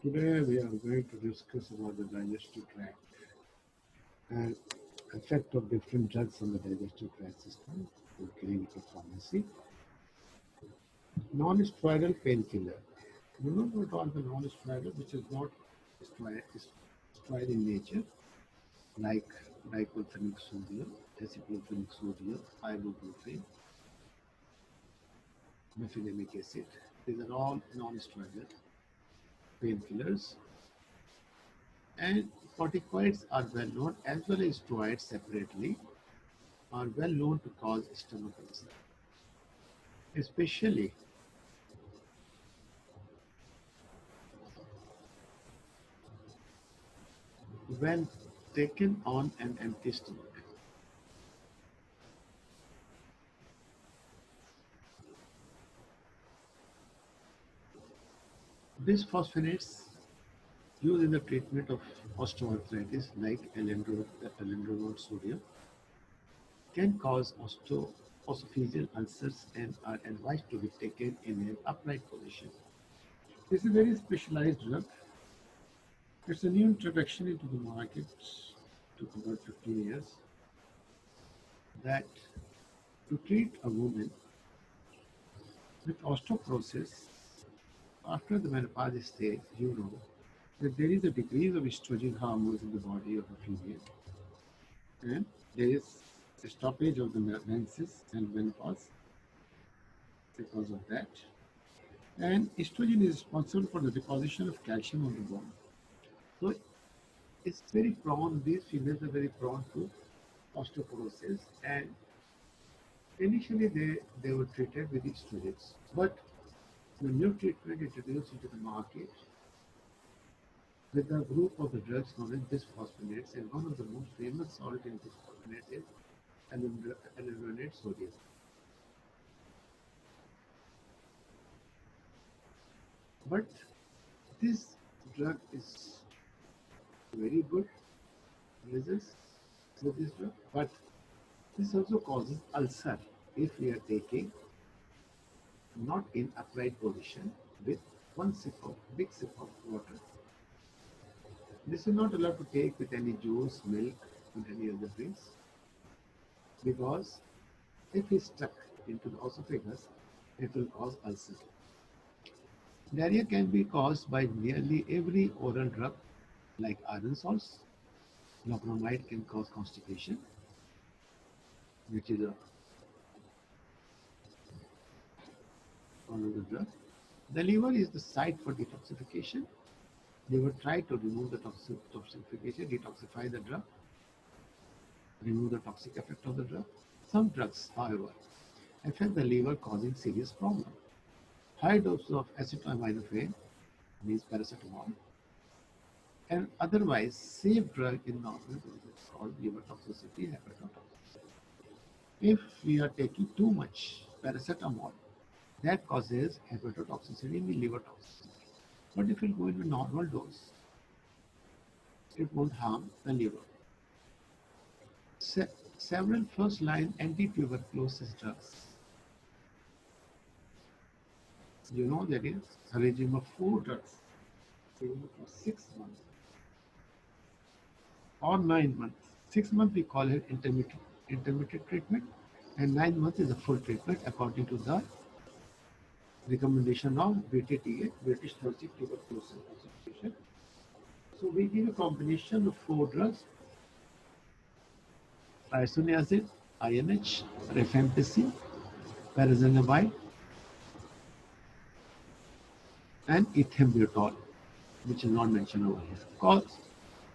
Today we are going to discuss about the digestive tract and effect of different drugs on the digestive tract system in clinical pharmacy. Non-steroidal painkiller. You know what are the non-steroidal, which is not steroid in nature, like diclofenac sodium, aceclofenac sodium, ibuprofen, mefenamic acid. These are all non-steroidal painkillers. And corticoids are well known as well as steroids separately are well known to cause stomach ulcer, especially when taken on an empty stomach. Bisphosphonates used in the treatment of osteoarthritis like alendronate sodium can cause osteophyseal ulcers and are advised to be taken in an upright position. This is a very specialized drug. It's a new introduction into the market, took about 15 years, that to treat a woman with osteoporosis after the menopause stage, you know that there is a decrease of estrogen hormones in the body of a female, and there is a stoppage of the menses and menopause because of that. And estrogen is responsible for the deposition of calcium on the bone. So it's very prone, these females are very prone to osteoporosis, and initially they were treated with estrogens. But the new treatment introduced into the market with a group of the drugs known as bisphosphonates, and one of the most famous salt in bisphosphonates is alendronate sodium. But this drug is very good results with this drug, but this also causes ulcer if we are taking not in upright position with one big sip of water. This is not allowed to take with any juice, milk, and any other drinks, because if it's stuck into the esophagus, it will cause ulcer. Diarrhea can be caused by nearly every oral drug like iron salts. Loperamide can cause constipation, which is one of the drugs. The liver is the site for detoxification. Liver try to remove the toxification, detoxify the drug, remove the toxic effect of the drug. Some drugs, however, affect the liver, causing serious problem. High doses of acetaminophen, means paracetamol, and otherwise safe drug in normal doses called liver toxicity, hepatotoxicity. If we are taking too much paracetamol, that causes hepatotoxicity and liver toxicity. But if we go in a normal dose, it won't harm the liver. Several first-line anti-tuberculosis drugs. You know there is a regime of 4 drugs given for 6 months or 9 months. 6 months we call it intermittent treatment, and 9 months is a full treatment according to the recommendation of BTTA, British Thoracic Tuberculosis Association. So we give a combination of 4 drugs: isoniazid, INH, rifampicin, pyrazinamide, and ethambutol, which is not mentioned over here. Because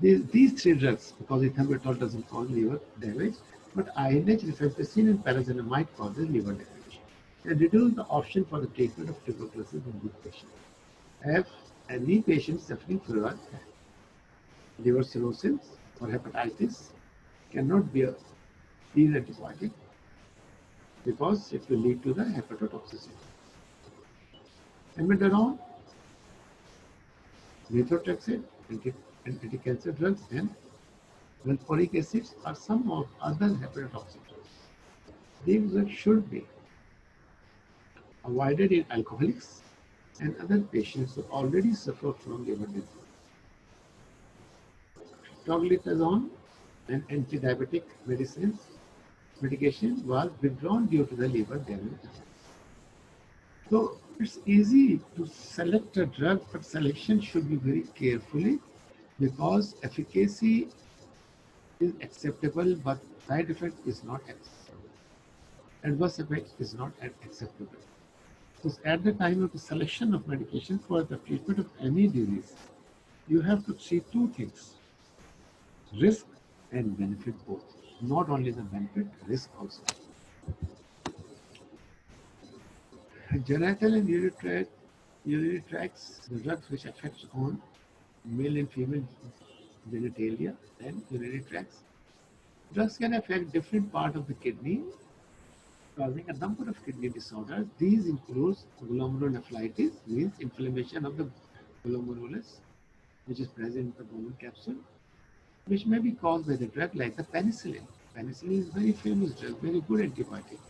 these 3 drugs, because ethambutol doesn't cause liver damage, but INH, rifampicin, and pyrazinamide causes liver damage. And reduce the option for the treatment of tuberculosis in these patients. If any patient suffering from liver cirrhosis or hepatitis cannot be these antibiotic because it will lead to the hepatotoxicity. Amiodarone, methotrexate, anti-cancer drugs, and valproic acid are some of other hepatotoxic drugs. These drugs should be avoided in alcoholics and other patients who already suffer from liver disease. Troglitazone, an anti-diabetic medication, was withdrawn due to the liver damage. So it's easy to select a drug, but selection should be very carefully because efficacy is acceptable, but side effect is not acceptable. Adverse effect is not acceptable. So at the time of the selection of medication for the treatment of any disease, you have to see two things: risk and benefit both. Not only the benefit, risk also. Genital and urinary tracts, the drugs which affect on male and female genitalia and urinary tracts. Drugs can affect different part of the kidney, causing a number of kidney disorders. These include glomerulonephritis, means inflammation of the glomerulus, which is present in the bone capsule, which may be caused by the drug like the penicillin. Penicillin is very famous drug, very good antibiotic.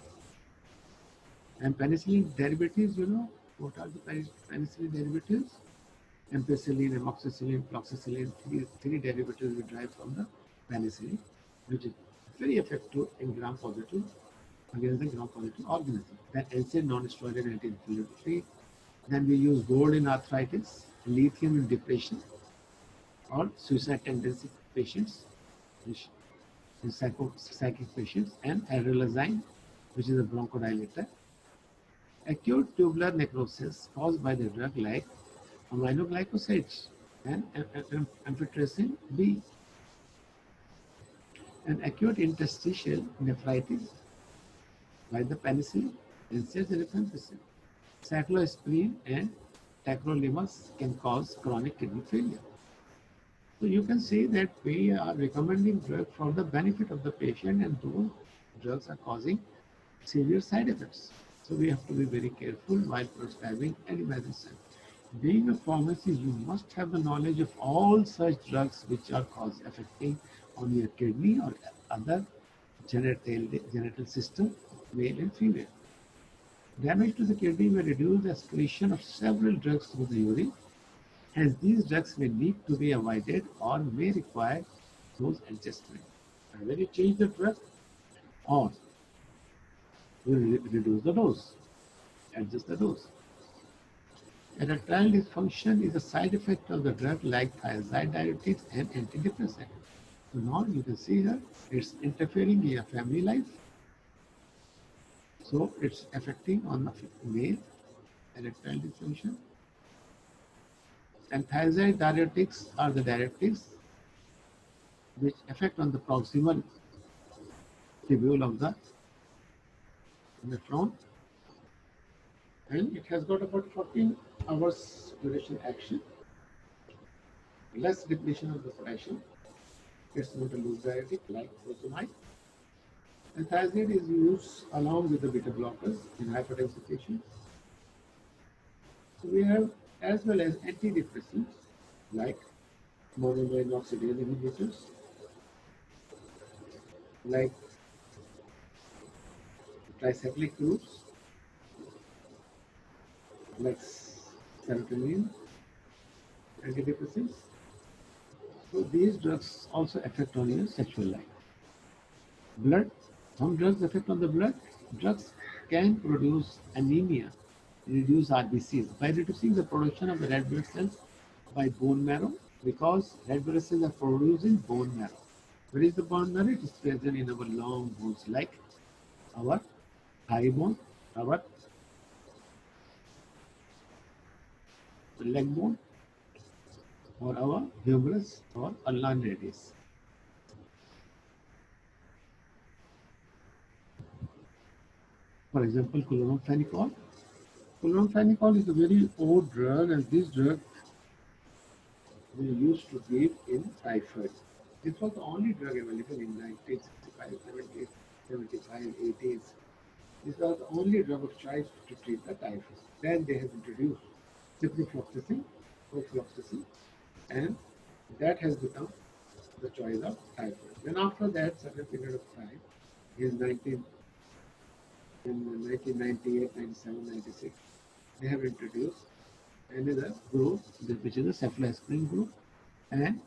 And penicillin derivatives, what are the penicillin derivatives? Ampicillin, amoxicillin, fluoxetine, three derivatives we derive from the penicillin, which is very effective in gram-positive against the gram-positive organism. Then NSAID, non-steroidal anti-inflammatory. Then we use gold in arthritis, lithium in depression, or suicide tendency patients, which is psychic patients, and adrenaline, which is a bronchodilator. Acute tubular necrosis caused by the drug like aminoglycosides and amphotericin B, and acute interstitial nephritis by the penicillin, NSAIDs and rifampicin. Cyclosporine and tacrolimus can cause chronic kidney failure. So you can see that we are recommending drugs for the benefit of the patient, and those drugs are causing severe side effects. So we have to be very careful while prescribing any medicine. Being a pharmacist, you must have the knowledge of all such drugs which are affecting on your kidney or other genital system, male and female. Damage to the kidney may reduce the excretion of several drugs through the urine. Hence, these drugs may need to be avoided or may require dose adjustment. And when you change the drug, or you reduce the dose, adjust the dose. Erectile dysfunction is a side effect of the drug like thiazide diuretics and antidepressant. So now you can see here, it's interfering in your family life. So it's affecting on the male erectile dysfunction. And thiazide diuretics are the diuretics which affect on the proximal tubule of the nephron, and it has got about 14 hours duration action, less depletion of the potassium. It's not a loose diuretic like furosemide. And thiazide is used along with the beta blockers in hypertensive patients. So we have as well as antidepressants like monoamine oxidase inhibitors, like tricyclic groups, like serotonin antidepressants. So these drugs also affect on your sexual life. Blood, some drugs affect on the blood. Drugs can produce anemia, reduce RBCs by reducing the production of the red blood cells by bone marrow, because red blood cells are produced in bone marrow. Where is the bone marrow? It is present in our long bones like our thigh bone, our leg bone, or our humerus or ulnar radius. For example, chloramphenicol. Chloramphenicol is a very old drug, and this drug we used to give in typhoid. This was the only drug available in 1965, 70, 75, 80s. This was the only drug of choice to treat the typhoid. Then they have introduced ciprofloxacin, ofloxacin, and that has become the choice of typhoid. Then after that, certain period of time, in 1998, 97, 96, they have introduced another group, which is the cephalosporin group, and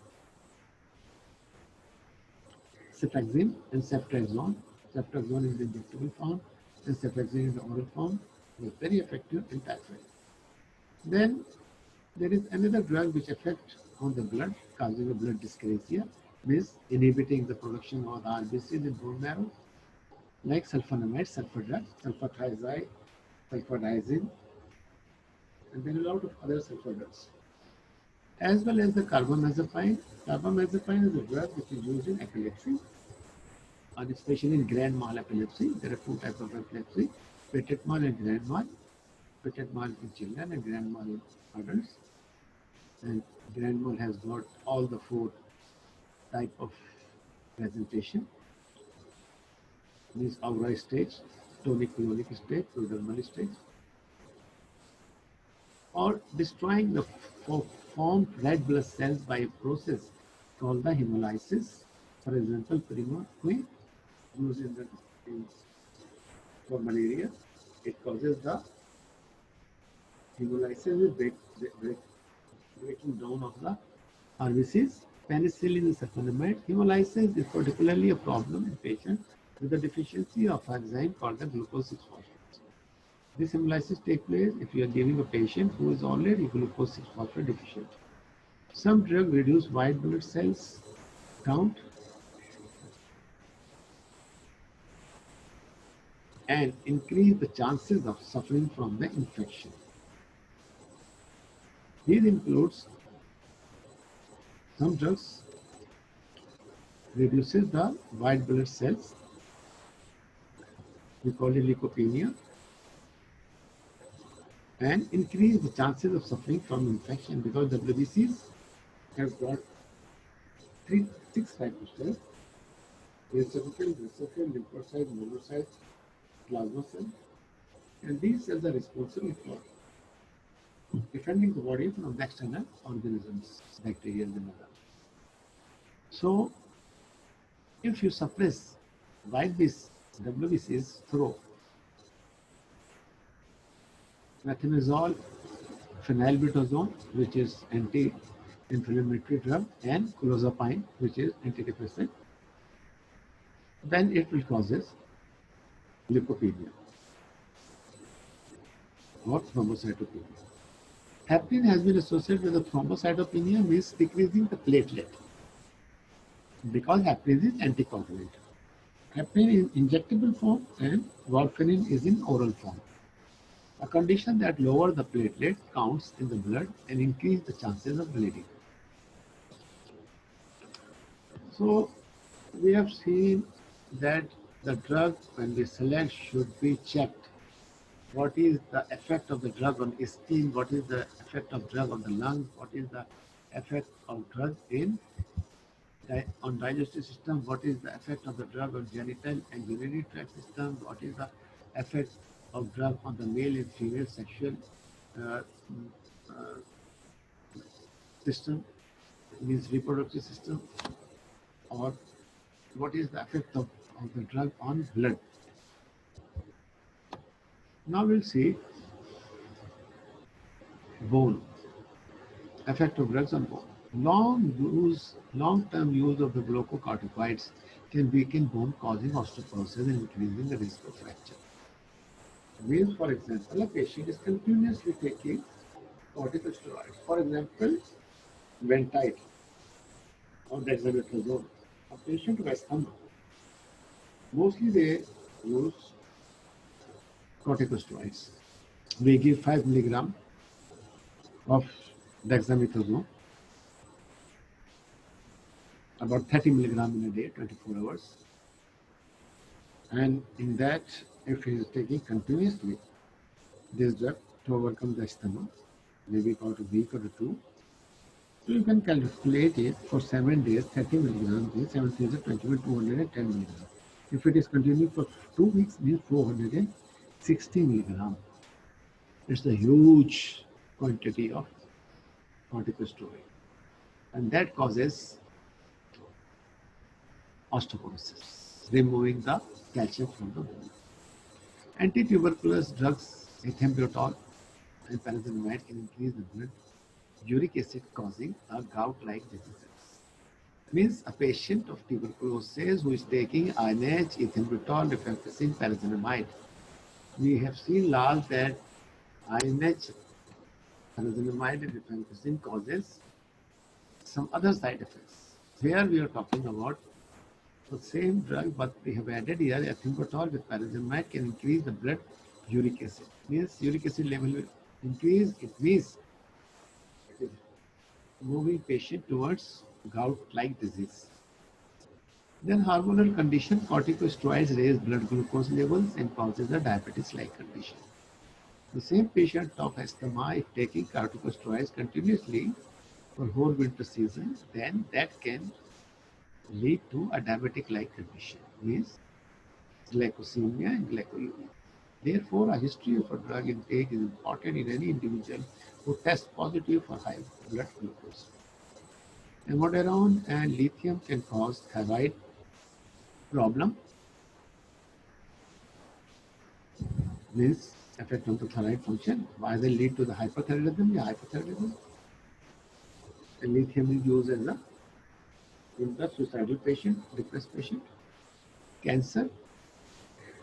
cefaxime and ceftriaxone. Ceftriaxone is the injectable form, and cefaxime is the oral form. It is very effective in typhoid. Then there is another drug which affects on the blood, causing a blood dyscrasia, means inhibiting the production of the RBCs in bone marrow, like sulfonamide, sulfur drug, sulfatriazide, sulfadiazine, and there are a lot of other sulfur drugs. As well as the carbamazepine. Carbamazepine is a drug which is used in epilepsy, and especially in grand mal epilepsy. There are two types of epilepsy, petit mal and grand mal. Petit mal in children and grand mal in adults. And grand mal has got all the four type of presentation. Means aura stage, tonic-clonic stage, prodromal stage, or destroying the formed red blood cells by a process called the hemolysis. For example, primaquine used for malaria. It causes the hemolysis, breaking down of the RBCs. Penicillin is sulfonamide. Hemolysis is particularly a problem in patients with a deficiency of an enzyme called the glucose 6-phosphate. This hemolysis takes place if you are giving a patient who is already glucose 6-phosphate deficient. Some drugs reduce white blood cells count and increase the chances of suffering from the infection. These includes some drugs reduces the white blood cells. We call it leukopenia, and increase the chances of suffering from infection because WBCs have got six types of cells: eosinophil, basophil, lymphocyte, monocyte, plasma cell, and these cells are responsible for defending the body from the external organisms, bacteria and other. So, if you suppress WBCs through methimazole, phenylbutazone, which is anti-inflammatory drug, and clozapine, which is antidepressant, then it will causes leukopenia or thrombocytopenia. Heparin has been associated with the thrombocytopenia, means decreasing the platelet, because heparin is anticoagulant. Heparin is injectable form and warfarin is in oral form. A condition that lower the platelet counts in the blood and increase the chances of bleeding. So we have seen that the drug when we select should be checked. What is the effect of the drug on skin? What is the effect of drug on the lungs? What is the effect of drug on digestive system? What is the effect of the drug on genital and urinary tract system? What is the effect of drug on the male and female sexual uh, system, means reproductive system, or what is the effect of the drug on blood? Now we'll see bone, effect of drugs on bone. Long-term use of the glucocorticoids can weaken bone, causing osteoporosis and increasing the risk of fracture. Means, for example, a patient is continuously taking corticosteroids. For example, Ventite or dexamethasone. A patient who has asthma, mostly they use corticosteroids. We give 5 milligram of dexamethasone, about 30 milligram in a day, 24 hours. And in that, if he is taking continuously this drug to overcome the asthma, maybe about a week or two, so you can calculate it for 7 days, 30 milligrams, means 7 days, 20, 210 milligrams. If it is continuing for 2 weeks, means 460 milligrams. It's a huge quantity of corticosteroid. And that causes osteoporosis, removing the calcium from the bone. Anti-tuberculous drugs, ethambutol, and pyrazinamide can increase the blood uric acid causing a gout-like disease. Means a patient of tuberculosis who is taking INH, ethambutol, rifampicin, pyrazinamide. We have seen last that INH, pyrazinamide, and rifampicin causes some other side effects. Here we are talking about the same drug, but we have added here ethambutol with pyrazinamide can increase the blood uric acid. Means uric acid level will increase. It means it is moving patient towards gout-like disease. Then hormonal condition, corticosteroids raise blood glucose levels and causes a diabetes-like condition. The same patient of asthma, if taking corticosteroids continuously for whole winter season, then that can lead to a diabetic-like condition, means glycosemia and glycoluria. Therefore, a history of a drug intake is important in any individual who tests positive for high blood glucose. Amiodarone and lithium can cause thyroid problem, means effect on the thyroid function, either lead to the hyperthyroidism or hypothyroidism. And lithium is used as a in the suicidal patient, depressed patient. Cancer,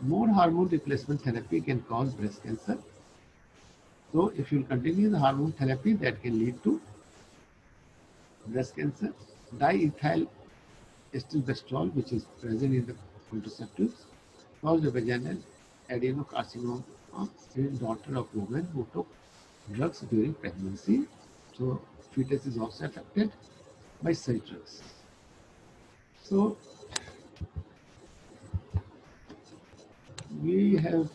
more hormone replacement therapy can cause breast cancer. So if you continue the hormone therapy, that can lead to breast cancer. Diethyl estilbestrol, which is present in the contraceptives, caused a vaginal adenocarcinoma in daughter of women who took drugs during pregnancy. So fetus is also affected by such drugs. So we have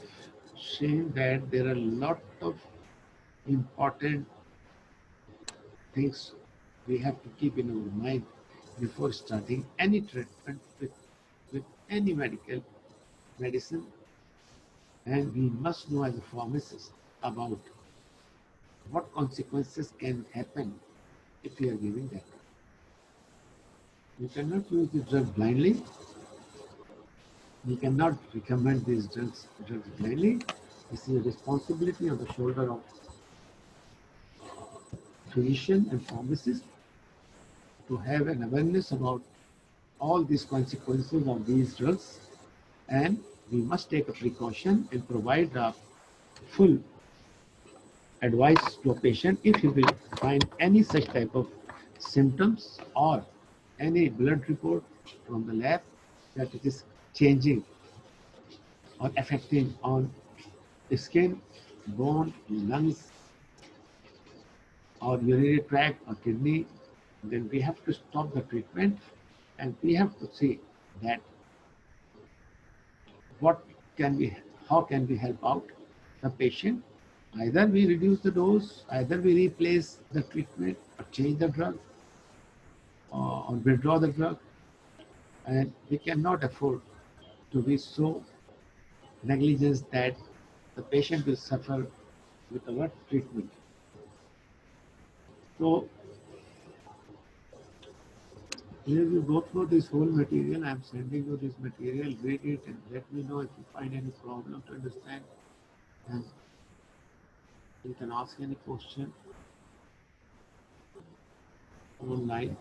seen that there are a lot of important things we have to keep in our mind before starting any treatment with any medical medicine, and we must know as a pharmacist about what consequences can happen if we are giving that. You cannot use the drug blindly. We cannot recommend these drugs blindly. This is a responsibility on the shoulder of physician and pharmacist to have an awareness about all these consequences of these drugs, and we must take a precaution and provide a full advice to a patient if he will find any such type of symptoms or any blood report from the lab that it is changing or affecting on skin, bone, lungs, or urinary tract or kidney, then we have to stop the treatment and we have to see that what can we, how can we help out the patient. Either we reduce the dose, either we replace the treatment or change the drug or withdraw the drug, and we cannot afford to be so negligent that the patient will suffer with our treatment. So here you go through this whole material. I'm sending you this material, read it and let me know if you find any problem to understand. And you can ask any question online.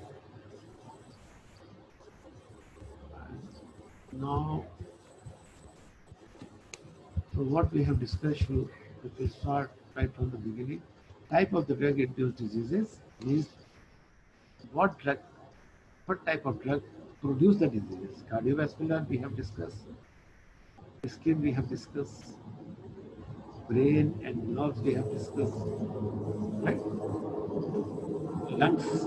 And now, so what we have discussed, we will start right from the beginning. Type of the drug-induced diseases means what drug, what type of drug produce the diseases. Cardiovascular we have discussed, skin we have discussed, brain and nerves we have discussed, right? Lungs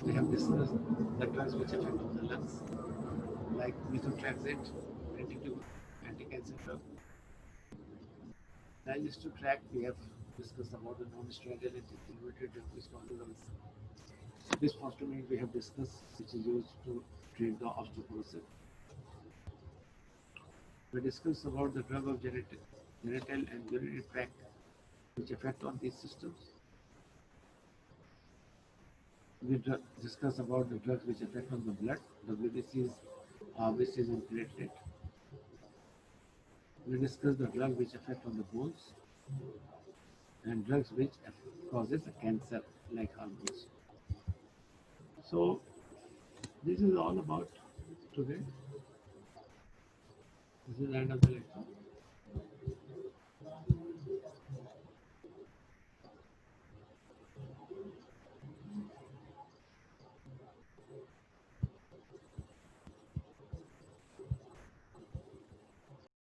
we have discussed, the drugs which affect on the lungs, like methotrexate, anti-cancer drug. Digestive tract we have discussed about the non-steroidal anti-inflammatory drug which controls bisphosphonate we have discussed, which is used to treat the osteoporosis. We discussed about the drug of genital and urinary tract which affect on these systems. We discuss about the drugs which affect on the blood, WBCs, RBCs and platelet. We discuss the drug which affect on the bones. and drugs which causes a cancer like hormones. So this is all about today. This is the end of the lecture.